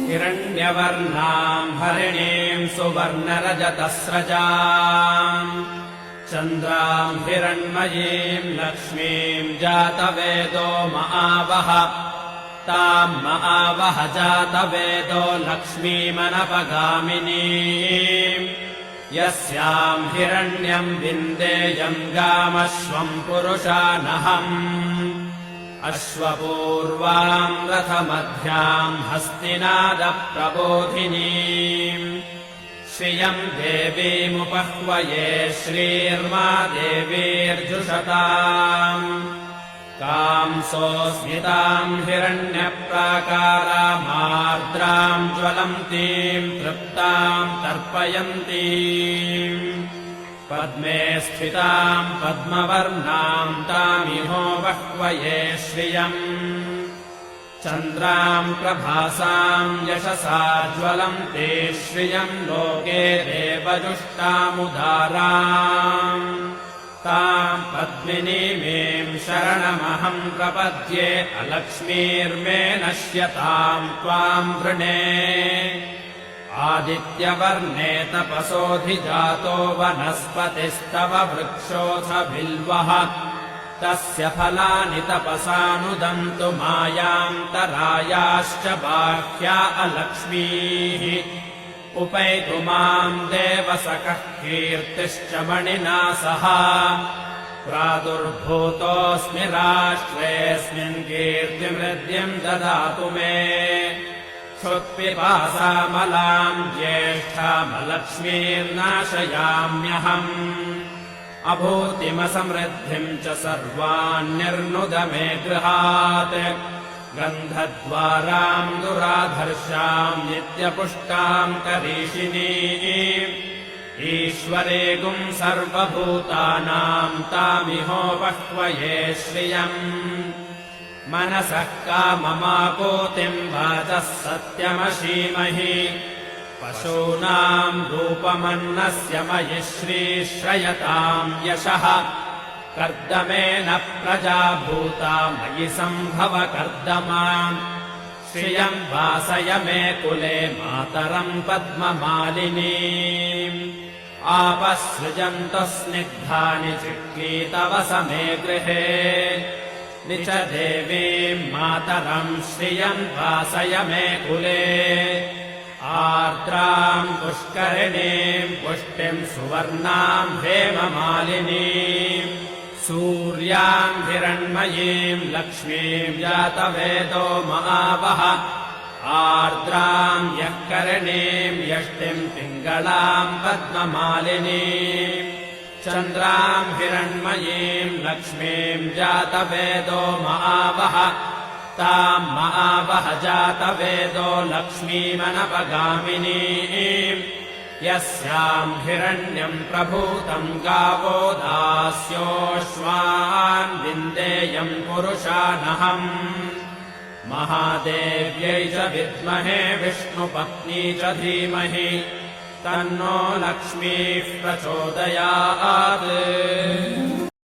हिरण्यवर्णाम् हरिणीम् सुवर्णरजतस्रजाम् चन्द्राम् हिरण्मयीम् लक्ष्मीम् जातवेदो महावह ताम् महावह जातवेदो लक्ष्मीमनपगामिनीम् यस्याम् हिरण्यम् विन्देयम् गामश्वम् पुरुषानहम् अश्वपूर्वाम् रथमध्याम् हस्तिनादप्रबोधिनीम् श्रियम् देवीमुपह्वये श्रीर्मा देवीर्जुषताम् कांसोऽस्मिताम् हिरण्यप्राकारामार्द्राम् ज्वलन्तीम् तृप्ताम् तर्पयन्तीम् पद्मे स्थिताम् पद्मवर्णाम् तामिहो वह्वये श्रियम् चन्द्राम् प्रभासाम् यशसा ज्वलन्ते श्रियम् लोके देवजुष्टामुदाराम् ताम् पद्मिनीमेम् शरणमहम् प्रपद्ये अलक्ष्मीर्मे नश्यताम् त्वाम् वृणे आदित्यवर्णे तपसोऽधिजातो वनस्पतिस्तव वृक्षोऽथ बिल्वः तस्य फलानि तपसानुदन्तु मायान्तरायाश्च बाह्या अलक्ष्मीः उपैतु माम् देवसखः कीर्तिश्च मणिना सह प्रादुर्भूतोऽस्मि राष्ट्रेऽस्मिन् कीर्तिमृद्धिम् ददातु मे क्षुत्पिपासामलाम् ज्येष्ठामलक्ष्मीर्नाशयाम्यहम् अभूतिमसमृद्धिम् च सर्वान्निर्नुद मे गृहात् गन्धद्वाराम् दुराधर्षाम् नित्यपुष्टाम् करीषिणीम् ईश्वरेगुम् सर्वभूतानाम् तामिहो वह्वये श्रियम् मनसः काममापूतिम् वाचः सत्यमशीमहि पशूनाम् रूपमन्नस्य मयि श्रीश्रयताम् यशः कर्दमेन प्रजा भूता मयि सम्भव कर्दमाम् श्रियम् वासय मे कुले मातरम् पद्ममालिनीम् आपसृजन्तु स्निग्धानि चिक्लीतवस मे गृहे निच देवीम् मातरम् श्रियम् वासय मे कुले आर्द्राम् पुष्करिणीम् पुष्टिम् सुवर्णाम् हेममालिनीम् सूर्याम् हिरण्मयीम् लक्ष्मीम् जातवेदो महावह आर्द्राम् यःकरिणीम् यष्टिम् पिङ्गलाम् पद्ममालिनीम् चन्द्राम् हिरण्मयीम् लक्ष्मीम् जातवेदो महावह ताम् महावह जातवेदो लक्ष्मीमनपगामिनीम् यस्याम् हिरण्यम् प्रभूतम् गावो दास्योऽश्वान् विन्देयम् पुरुषानहम् महादेव्यै च विद्महे विष्णुपत्नी च धीमहि तन्नो लक्ष्मीः प्रचोदयात्।